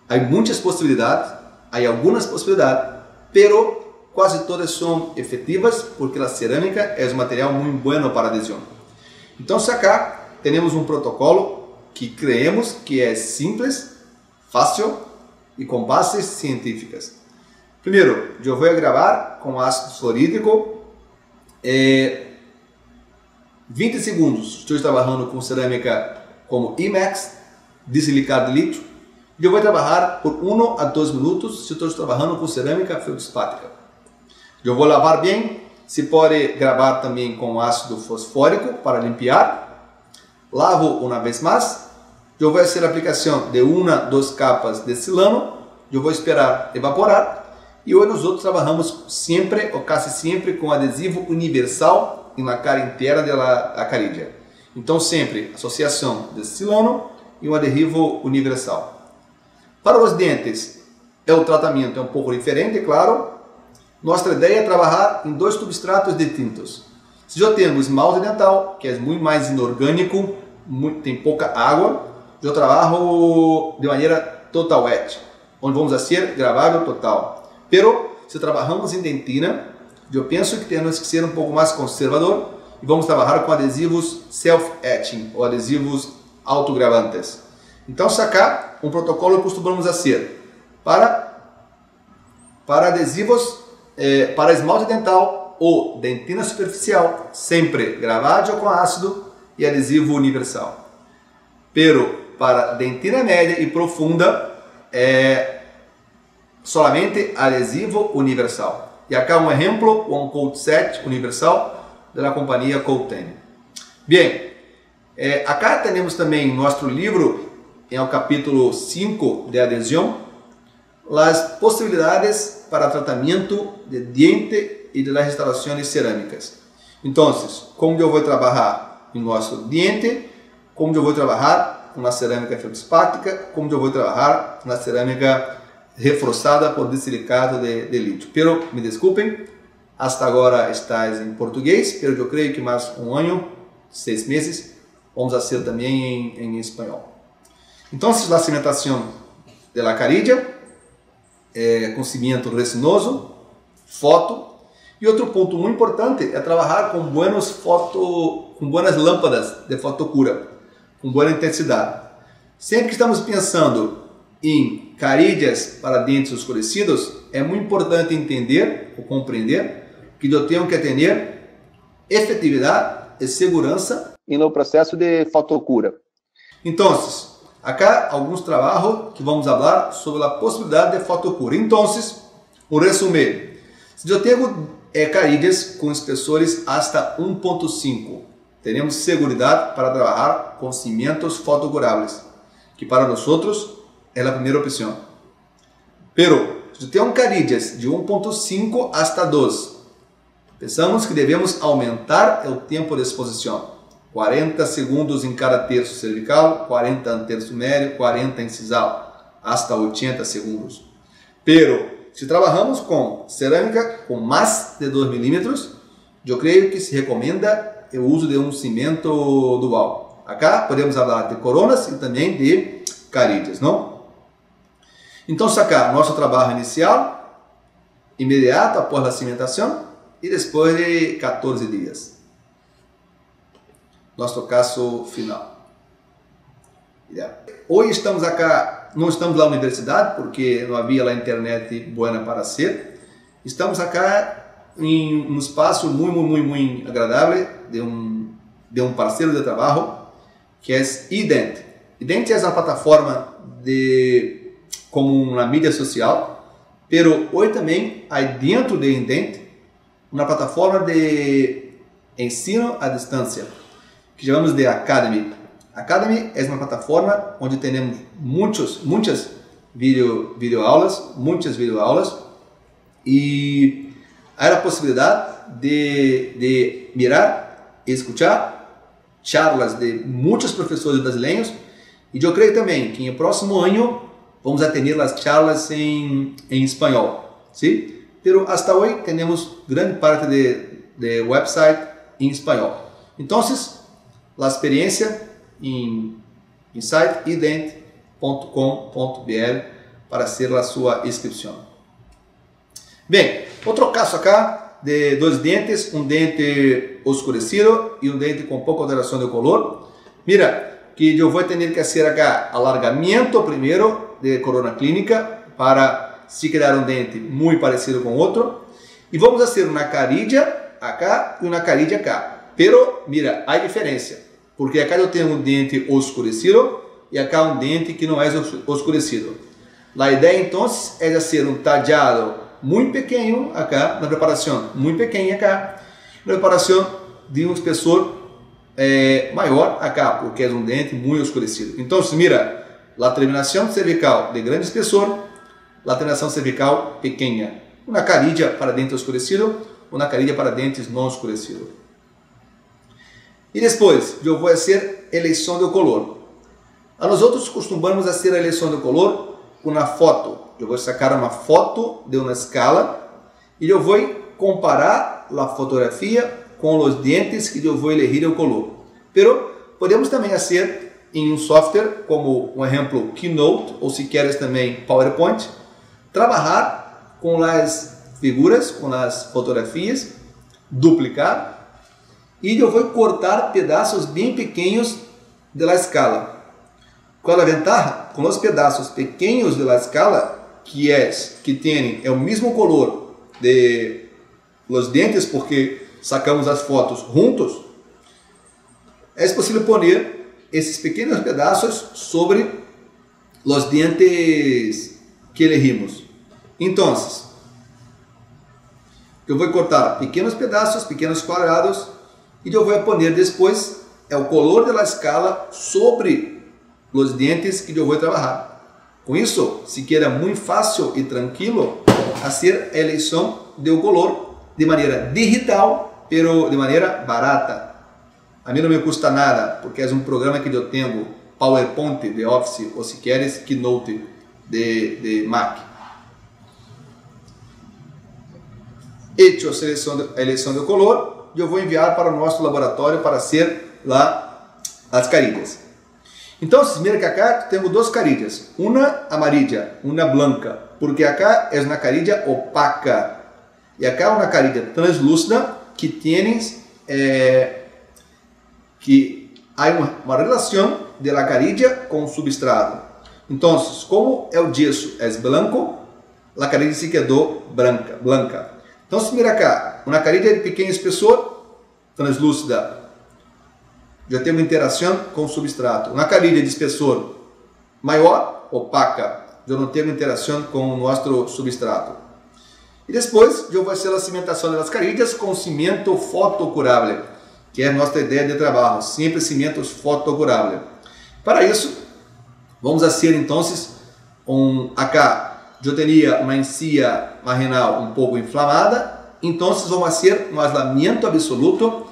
Há muitas possibilidades, há algumas possibilidades, pero quase todas são efetivas porque a cerâmica é um material muito bueno para adesão. Então, acá temos um protocolo que creemos que é simples, fácil e com bases científicas. Primeiro, eu vou gravar com ácido fluorídrico 20 segundos. Estou trabalhando com cerâmica como IMAX, disilicado de lítio. Eu vou trabalhar por 1 a 2 minutos se estou trabalhando com cerâmica feldspática. Eu vou lavar bem, se pode gravar também com ácido fosfórico para limpar. Lavo uma vez mais. Eu vou fazer a aplicação de 1 a 2 capas de silano. Eu vou esperar evaporar. E hoje nós outros trabalhamos sempre ou quase sempre com adesivo universal na cara inteira da carídia. Então sempre associação de silano e um adesivo universal. Para os dentes, o tratamento é um pouco diferente, claro. Nossa ideia é trabalhar em 2 substratos distintos. Se eu tenho esmalte dental, que é muito mais inorgânico, tem pouca água, eu trabalho de maneira total wet, onde vamos fazer gravável total. Pero, se trabalhamos em dentina, eu penso que temos que ser um pouco mais conservador e vamos trabalhar com adesivos self-etching, ou adesivos autogravantes. Então, sacar um protocolo que costumamos fazer para adesivos, para esmalte dental ou dentina superficial, sempre gravado com ácido e adesivo universal. Pero para dentina média e profunda é solamente adesivo universal. E aqui um exemplo, um Coat Set universal da companhia Coatene. Bem, acá temos também nosso livro, em o capítulo 5 de adesão, as possibilidades para tratamento de diente e de las instalações cerâmicas. Então, como eu vou trabalhar em nosso diente, como eu vou trabalhar com a cerâmica feldspática, como eu vou trabalhar na cerâmica reforçada por desilicato de lítio. Pero, me desculpem, hasta agora estás em português, pero eu creio que mais um ano, 6 meses, vamos fazer também em espanhol. Então, a cimentação da caridia, com cimento resinoso, foto. E outro ponto muito importante é trabalhar com buenas lâmpadas de fotocura, com boa intensidade. Sempre que estamos pensando em carídias para dentes escurecidos, é muito importante entender ou compreender que eu tenho que ter efetividade e segurança no processo de fotocura. Então, acá alguns trabalhos que vamos falar sobre a possibilidade de fotocura. Então, um resumo. Se eu tenho carídias com espessores hasta 1.5, teremos segurança para trabalhar com cimentos fotocuráveis, que para nós é a primeira opção. Pero, se eu tenho carídias de 1.5 hasta 2, pensamos que devemos aumentar o tempo de exposição. 40 segundos em cada terço cervical, 40 em terço médio, 40 incisal, hasta 80 segundos. Pero, se trabalhamos com cerâmica com mais de 2 milímetros, eu creio que se recomenda o uso de um cimento dual. Acá podemos falar de coronas e também de carídias, não? Então, acá nosso trabalho inicial, imediato após a cimentação e depois de 14 dias. Nosso caso final. Hoje estamos acá, não estamos na universidade porque não havia a internet boa para ser. Estamos acá em um espaço muito agradável de um parceiro de trabalho que é Ident. Ident é uma plataforma como uma mídia social, pero hoje também há dentro de Ident uma plataforma de ensino à distância que chamamos de Academy. Academy é uma plataforma onde temos muitas videoaulas e há a possibilidade de mirar e escutar charlas de muitos professores brasileiros e eu creio também que no próximo ano vamos atender as charlas em espanhol, sim? Pero hasta hoje temos grande parte de website em espanhol. Então, a experiência em site ident.com.br para ser a sua inscrição. Bem, outro caso acá de 2 dentes, um dente oscurecido e um dente com pouca alteração de color. Mira, que eu vou ter que fazer acá alargamento primeiro de corona clínica para se criar um dente muito parecido com outro. E vamos fazer uma carídia acá e uma carídia acá. Pero, mira, há diferença. Porque acá eu tenho um dente oscurecido e acá um dente que não é oscurecido. A ideia então é fazer um talhado muito pequeno acá, na preparação muito pequena acá, na preparação de um espessor maior acá, porque é um dente muito oscurecido. Então, mira, a terminação cervical de grande espessor, a terminação cervical pequena. Uma carídia para dente oscurecido, uma carídia para dentes não oscurecidos. E depois, eu vou fazer eleição de color. Nós outros costumamos fazer a eleição de color com uma foto. Eu vou sacar uma foto de uma escala e eu vou comparar a fotografia com os dentes que eu vou elegir o color. Pero podemos também fazer em um software como, um exemplo, Keynote, ou se queres também PowerPoint, trabalhar com as figuras, com as fotografias, duplicar, e eu vou cortar pedaços bem pequenos da escala. Qual a vantagem? Com os pedaços pequenos da escala, que tem o mesmo color de los dentes, porque sacamos as fotos juntos, é possível poner esses pequenos pedaços sobre os dientes que elegimos. Então, eu vou cortar pequenos pedaços, pequenos quadrados, e eu vou poner depois o color da escala sobre os dientes que eu vou trabalhar. Com isso, se quer muito fácil e tranquilo fazer a eleição do color de maneira digital, pero de maneira barata. A mim não me custa nada, porque é um programa que eu tenho, PowerPoint de Office, ou se queres, Keynote de Mac. Hecho a eleição do color, eu vou enviar para o nosso laboratório para ser lá as carilhas. Então, mira que acá tenho duas carilhas, uma amarilla, uma branca, porque acá é uma carilha opaca e acá uma carilha translúcida que tienes que há uma relação da carilha com o substrato. Então, como o gesso é branco, a carilha se quedou branca. Então, se mira cá, uma carilha de pequeno espessor, translúcida, já tem uma interação com o substrato. Uma carilha de espessor maior, opaca, eu não tenho interação com o nosso substrato. E depois, eu vou fazer a cimentação das carilhas com cimento fotocurável, que é a nossa ideia de trabalho, sempre cimentos fotocurável. Para isso, vamos fazer então, acá eu teria uma encía marginal um pouco inflamada, então vamos fazer um aislamento absoluto.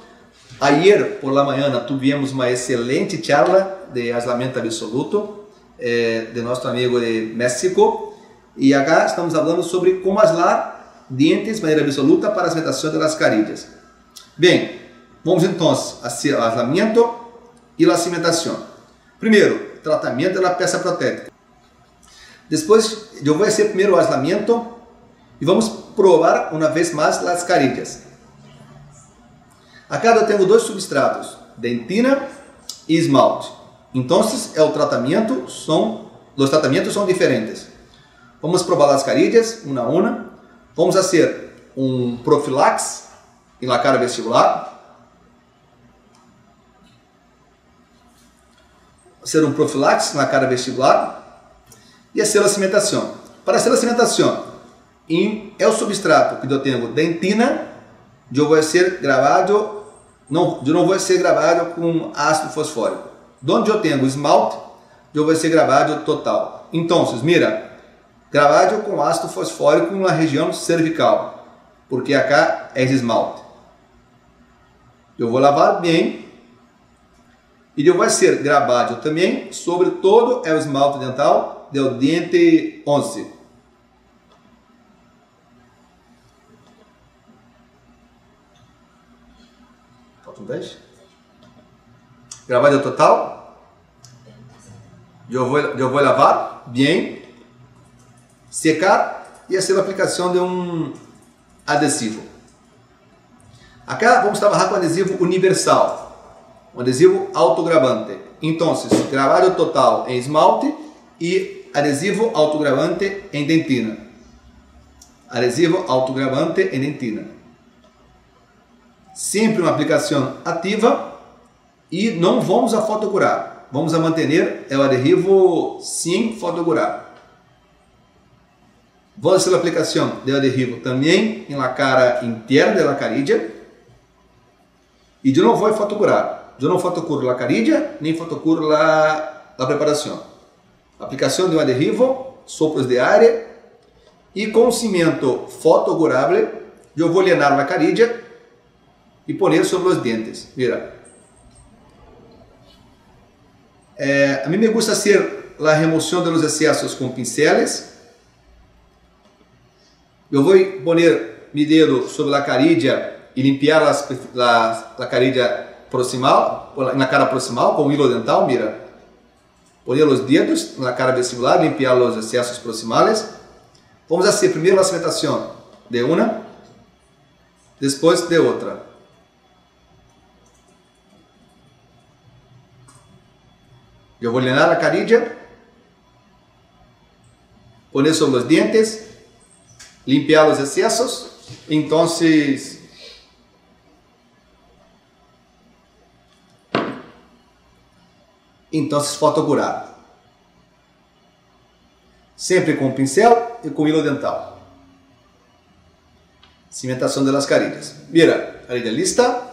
Ayer por la mañana tivemos uma excelente charla de aislamento absoluto de nosso amigo de México, e agora estamos falando sobre como aislar dientes de maneira absoluta para a cimentação das carilhas. Bem, vamos então fazer o aislamento e a cimentação. Primeiro, tratamento da peça protética. Depois, eu vou fazer primeiro o aislamento e vamos provar uma vez mais as carilhas. Acá eu tenho dois substratos, dentina e esmalte. Então, os tratamentos são diferentes. Vamos provar as carilhas, uma a uma. Vamos fazer um profilaxe em la cara vestibular. Fazer um profilaxe na cara vestibular e fazer a cimentação. Para fazer a cimentação, o substrato que eu tenho dentina, eu vou ser gravado. Não, eu não vou ser gravado com ácido fosfórico. Onde eu tenho esmalte, eu vou ser gravado total. Então, mira, gravado com ácido fosfórico na região cervical, porque acá é esmalte. Eu vou lavar bem e eu vou ser gravado também sobre todo o esmalte dental do dente 11. Gravado total. Eu vou lavar bem, secar e fazer a aplicação de um adesivo. Acá vamos trabalhar com adesivo universal, um adesivo autogravante. Então, gravado total em esmalte e adesivo autogravante em dentina. Adesivo autogravante em dentina. Sempre uma aplicação ativa e não vamos a fotocurar. Vamos a manter o adesivo sem fotocurar. Vamos fazer a aplicação do adesivo também na cara interna da carilha. E eu não vou fotocurar. Eu não fotocuro a carilha, nem fotocuro a preparação. Aplicação de um adesivo, sopros de ar e com cimento fotocurável, eu vou llenar a carilha e poner sobre os dentes. Mira. A mim me gusta hacer a remoção de los excessos com pinceles. Eu vou poner mi dedo sobre a carilha e limpiar a carilha proximal, na cara proximal com hilo dental, mira. Poner os dedos na cara vestibular, limpiar os excessos proximales. Vamos fazer primeiro a cimentação de uma, depois de outra. Eu vou llenar a carilha, poner sobre os dientes, limpiar os excessos. Então, Então, fotocurar. Sempre com pincel e com hilo dental. Cimentação das carillas. Mira, carilha lista.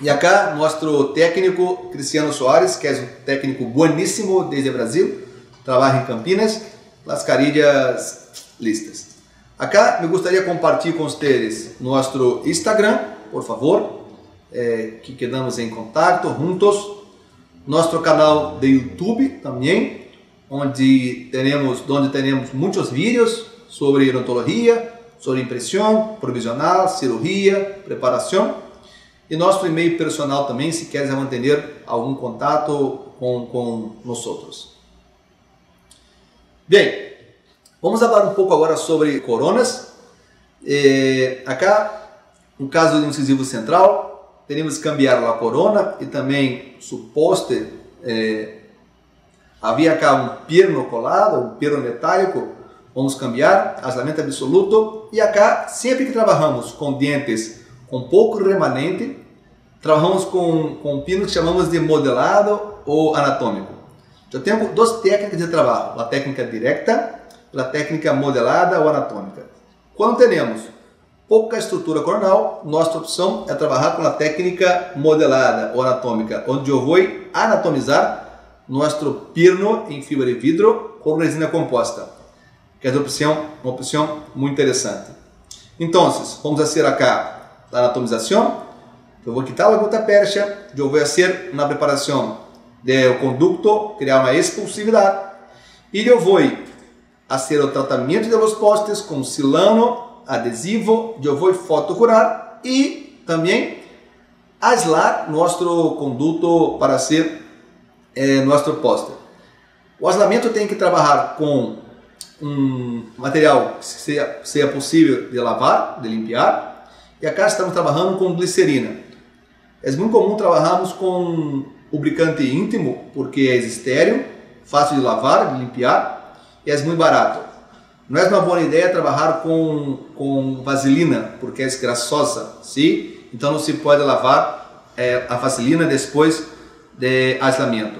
E acá, nosso técnico Cristiano Soares, que é um técnico bueníssimo desde o Brasil, trabalha em Campinas, as carillas listas. Acá, me gostaria de compartilhar com vocês nosso Instagram, por favor, que quedamos em contato juntos. Nosso canal de YouTube também, onde teremos muitos vídeos sobre odontologia, sobre impressão, provisional, cirurgia, preparação. E nosso e-mail personal também, se queres manter algum contato com nós outros. Bem, vamos falar um pouco agora sobre coronas. Acá, no caso do incisivo central, teremos que cambiar a corona e também o poste. Havia cá um perno colado, um perno metálico. Vamos cambiar, aislamento absoluto. E acá, sempre que trabalhamos com dentes com pouco remanente, trabalhamos com pinos que chamamos de modelado ou anatômico. Eu tenho duas técnicas de trabalho, a técnica direta e a técnica modelada ou anatômica. Quando temos pouca estrutura coronal, nossa opção é trabalhar com a técnica modelada ou anatômica, onde eu vou anatomizar nosso perno em fibra de vidro com resina composta, que é uma opção muito interessante. Então, vamos fazer acá a anatomização. Eu vou quitar a gota percha, eu vou fazer uma preparação do conducto, criar uma expulsividade, e eu vou fazer o tratamento dos postes com silano, adesivo, eu vou fotocurar e também aislar nosso conduto para ser nosso poste. O aislamento tem que trabalhar com um material que seja possível de lavar, de limpar, e acá estamos trabalhando com glicerina. É muito comum trabalharmos com lubricante íntimo, porque é estéril, fácil de lavar, de limpar, e é muito barato. Não é uma boa ideia trabalhar com vaselina, porque é graçosa, sim? Então não se pode lavar a vaselina depois de aislamento.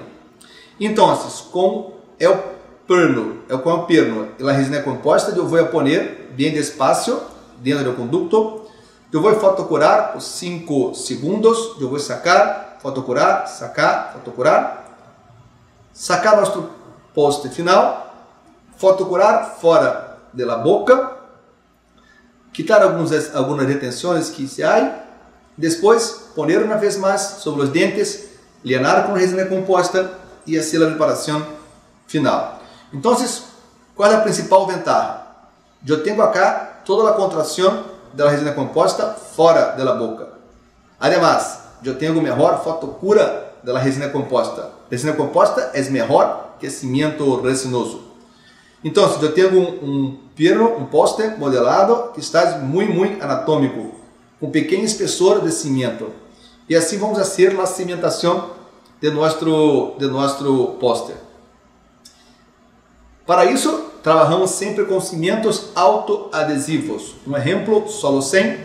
Então, com o perno e a resina composta, eu vou pôr bem despacio dentro do conduto. Eu vou fotocurar por 5 segundos, eu vou sacar, fotocurar, sacar, fotocurar, sacar nosso poste final, fotocurar fora da boca, quitar algumas retenções que se há, depois pôr uma vez mais sobre os dentes, lienar com resina composta e assim a preparação final. Então, qual é a principal vantagem? Eu tenho acá toda a contração da resina composta fora da boca. Además, eu tenho melhor fotocura da resina composta. A resina composta é melhor que cimento resinoso. Então, eu tenho um poste modelado que está muito anatômico, com pequeno espessor de cimento. E assim vamos fazer a cimentação de nosso poste. Para isso, trabalhamos sempre com cimentos autoadesivos. Um exemplo, solo 100,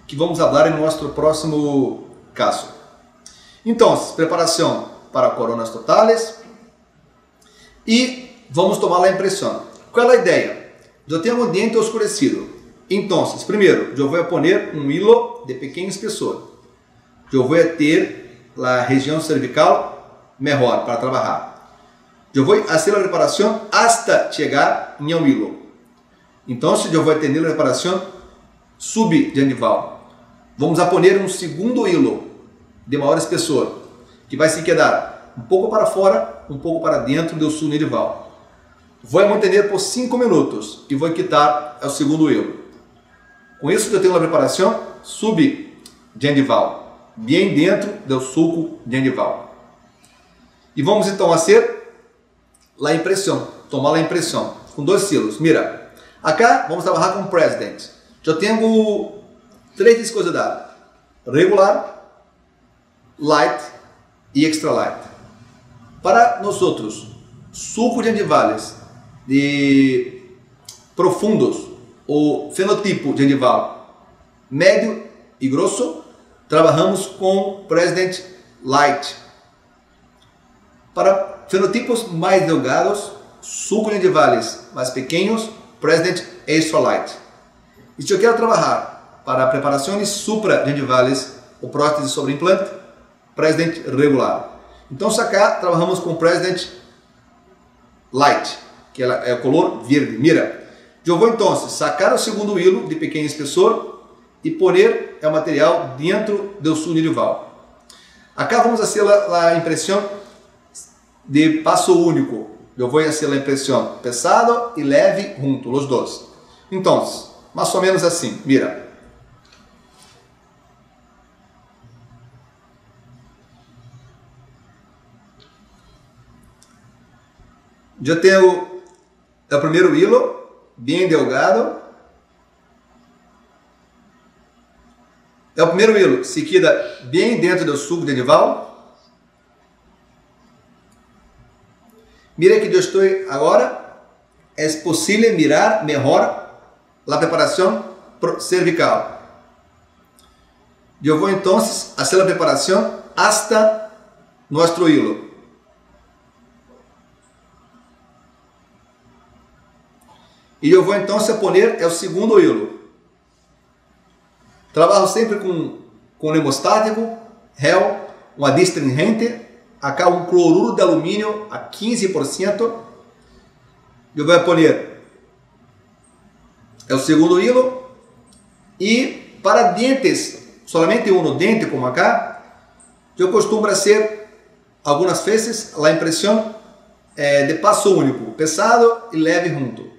que vamos falar em nosso próximo caso. Então, preparação para coronas totales e vamos tomar a impressão. Qual é a ideia? Eu tenho um dente oscurecido. Então, primeiro, eu vou pôr um hilo de pequeno espessor. Eu vou ter a região cervical melhor para trabalhar. Eu vou fazer a preparação hasta chegar em um hilo. Então, eu vou ter a preparação subgengival. Vamos a pôr um segundo hilo de maior espessor, que vai se quedar um pouco para fora, um pouco para dentro do subgengival. Vou manter por 5 minutos e vou quitar o segundo hilo. Com isso, eu tenho uma preparação subgengival, bem dentro do sulco gengival. E vamos então fazer a impressão, tomar a impressão com 2 hilos. Mira, acá vamos trabalhar com President. Eu tenho 3 viscosidades: regular, light e extra light. Para nós outros, sulcos gengivales de profundos ou fenotipo gengival médio e grosso, trabalhamos com President Light. Para fenotipos mais delgados, sulco-gengivales mais pequenos, President Extra Light. E se eu quero trabalhar para preparações supra-gengivales ou prótese sobre implante, President regular. Então, acá trabalhamos com President Light, que é o color verde. Mira, eu vou então sacar o segundo hilo de pequeno espessor e pôr o material dentro do sulco-gengival. Acá vamos fazer a impressão de passo único. Eu vou fazer a impressão pesado e leve junto, os dois. Então, mais ou menos assim, mira. Eu tenho o primeiro hilo, bem delgado. O primeiro hilo se queda bem dentro do sulco-gengival. Mira que eu estou agora, é possível mirar melhor a preparação cervical. Eu vou então fazer a preparação hasta nosso hilo. E eu vou então poner o segundo hilo. Trabalho sempre com hemostático, gel, uma astringente, acá um cloruro de alumínio a 15%. Eu vou poner o segundo hilo. E para dentes, somente um dente como acá, eu costumo fazer algumas vezes a impressão de passo único, pesado e leve junto.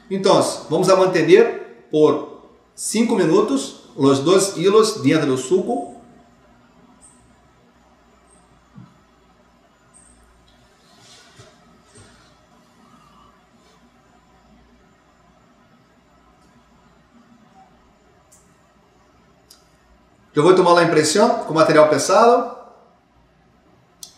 Então, vamos a manter por 5 minutos os dois hilos dentro do sulco. Eu vou tomar a impressão com material pesado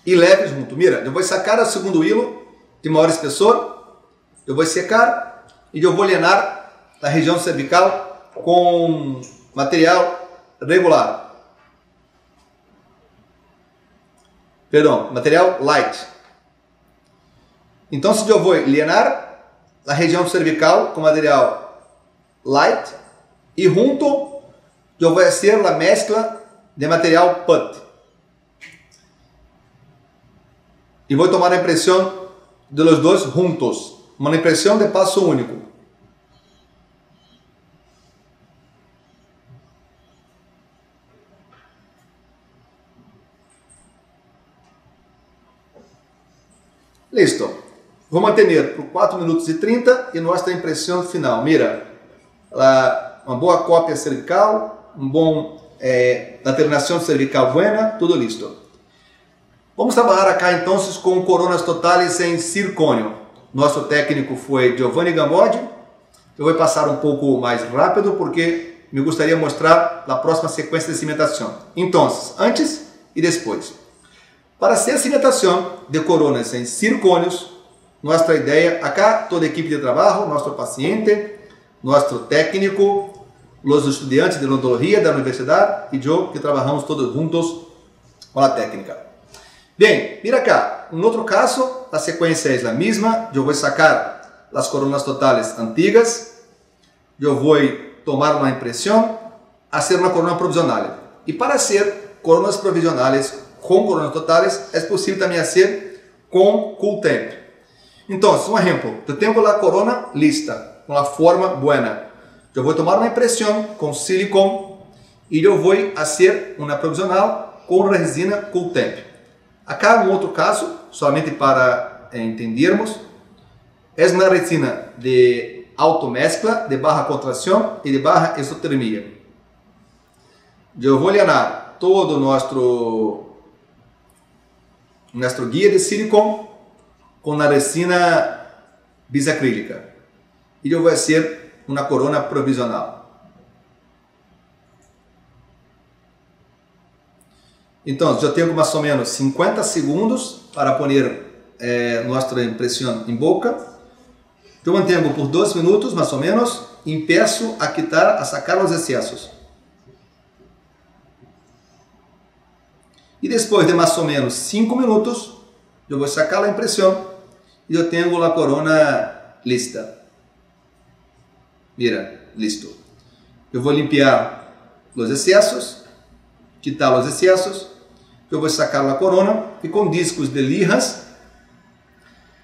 e leve junto. Mira, eu vou sacar o segundo hilo de maior espessor, eu vou secar e eu vou llenar a região cervical com material regular. Perdão, material light. Então, se eu vou llenar a região cervical com material light e junto eu vou fazer a mescla de material putty. E vou tomar a impressão de los dois juntos. Uma impressão de passo único. Listo. Vou manter por 4 minutos e 30 e nossa impressão final. Mira, uma boa cópia cervical, a terminação cervical buena, tudo listo. Vamos trabalhar acá então com coronas totales em circônio. Nosso técnico foi Giovanni Gamodi. Eu vou passar um pouco mais rápido porque me gostaria de mostrar a próxima sequência de cimentação. Então, antes e depois. Para ser a cimentação de coronas em circônios, nossa ideia, acá toda a equipe de trabalho, nosso paciente, nosso técnico, os estudantes de odontologia da universidade e eu que trabalhamos todos juntos com a técnica. Bem, mira cá, em outro caso, a sequência é a mesma. Eu vou sacar as coronas totales antigas, eu vou tomar uma impressão, fazer uma corona provisional. E para fazer coronas provisionais com coronas totales, é possível também fazer com cool temp. Então, um exemplo, eu tenho a corona lista, com a forma buena. Eu vou tomar uma impressão com silicone e eu vou fazer uma provisional com resina cool temp. Acá um outro caso, somente para entendermos, é uma resina de automescla, de baixa contração e de baixa exotermia. Eu vou llenar todo o nosso guia de silicone com a resina bisacrílica. E eu vou fazer uma corona provisional. Então, já tenho mais ou menos 50 segundos para pôr nossa impressão em boca. Eu mantenho por 2 minutos, mais ou menos, e empiezo a sacar os excessos. E depois de mais ou menos 5 minutos, eu vou sacar a impressão e eu tenho a corona lista. Mira, listo. Eu vou limpar os excessos, quitar os excessos, eu vou sacar a corona e com discos de lijas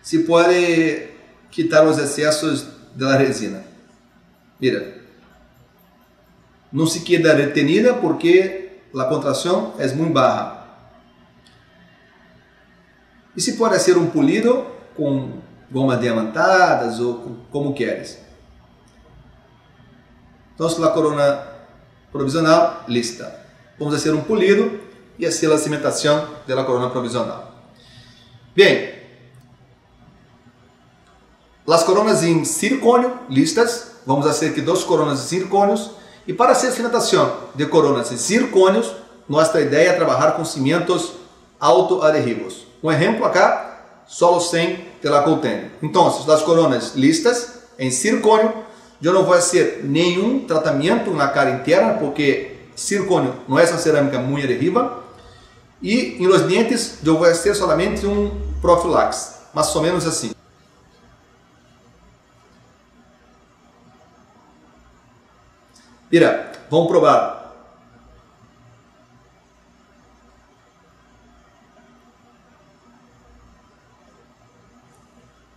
se pode quitar os excessos da resina. Mira, não se queda retenida porque a contração é muito baixa. E se pode ser um polido com gomas diamantadas ou como queres. Então, a corona provisional lista. Vamos fazer um polido e assim a cimentação da corona provisional. Bem, as coronas em circônio listas. Vamos fazer aqui 2 coronas de circônios. E para hacer cimentação de coronas em circônios, nossa ideia é trabalhar com cimentos autoadhesivos. Um exemplo acá, solo 100 de la Coltene. Então, as coronas listas em circônio, eu não vou fazer nenhum tratamento na cara interna, porque circônio não é uma cerâmica muito adhesiva. E em los dientes, eu vou fazer somente um profilax, mais ou menos assim. Mira, vamos provar.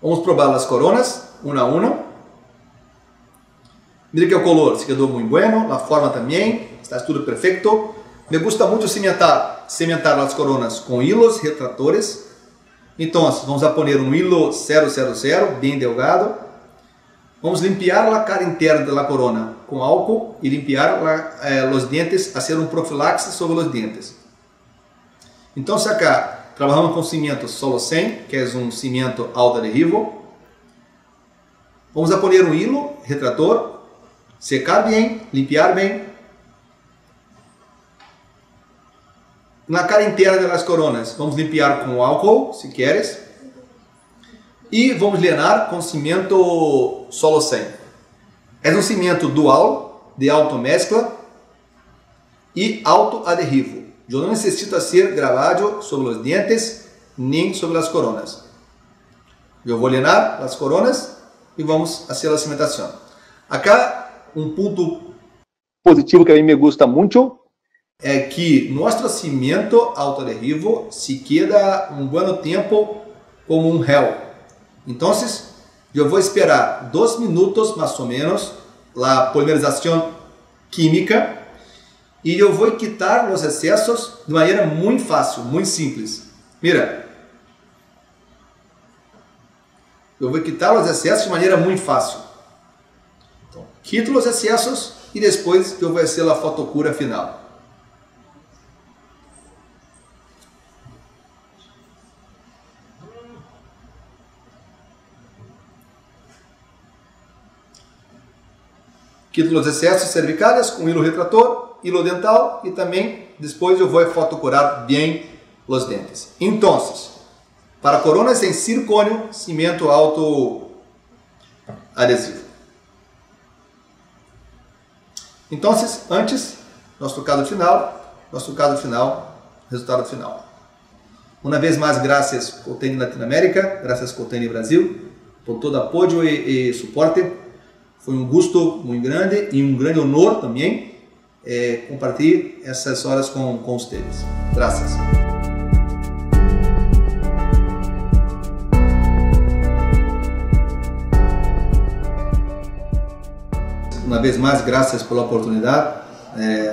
Vamos provar as coronas, uma a uma. Mira que o color se quedou muito bueno, a forma também, está tudo perfeito. Me gusta muito cimentar as coronas com hilos retratores. Então, vamos a poner um hilo 000, bem delgado. Vamos limpar a cara interna da corona com álcool e limpar os dentes, fazer um profilaxe sobre os dentes. Então, acá trabalhamos com cimento solo 100, que é um cimento autoadhesivo. Vamos a poner um hilo retrator, secar bem, limpar bem. Na cara interna das coronas, vamos limpar com álcool, se queres. E vamos lenar com cimento solo 100. É um cimento dual, de automescla e autoadhesivo. Eu não necessito fazer gravado sobre os dentes, nem sobre as coronas. Eu vou lenar as coronas e vamos fazer a cimentação. Acá, um ponto positivo que a mim me gusta muito é que nosso cimento autoadhesivo se queda um bom tempo como um gel. Então, eu vou esperar 2 minutos mais ou menos a polimerização química e eu vou quitar os excessos de maneira muito fácil, muito simples. Mira, eu vou quitar os excessos de maneira muito fácil. Então, quito os excessos e depois eu vou fazer a fotocura final. Quito os excessos cervicais com hilo retrator, hilo dental e também depois eu vou fotocurar bem os dentes. Então, para coronas em circônio, cimento autoadhesivo. Então, antes, nosso caso final, resultado final. Uma vez mais, graças Coltene Latinoamérica, graças Coltene Brasil, por todo apoio e suporte. Foi um gosto muito grande e um grande honor também compartilhar essas horas com vocês. Graças. Uma vez mais, graças pela oportunidade,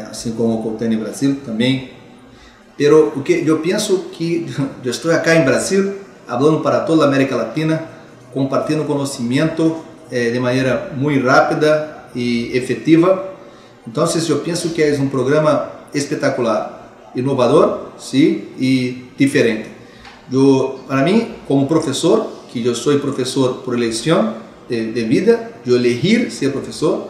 assim como o Coltene Brasil também. Pero o que eu penso que eu estou aqui em Brasil, falando para toda a América Latina, compartilhando conhecimento de maneira muito rápida e efetiva. Então, eu penso que é um programa espetacular, inovador, sim, e diferente. Para mim, como professor, que eu sou professor por eleição de vida, eu elegir ser professor,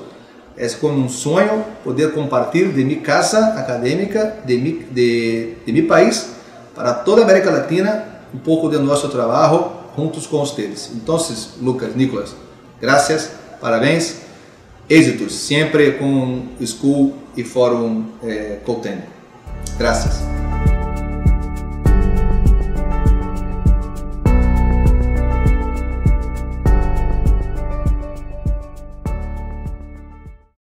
é como um sonho poder compartilhar de minha casa acadêmica, de meu país, para toda a América Latina, um pouco de nosso trabalho juntos com vocês. Então, Lucas, Nicolas, graças, parabéns, êxitos, sempre com School e Fórum Coltene. Graças.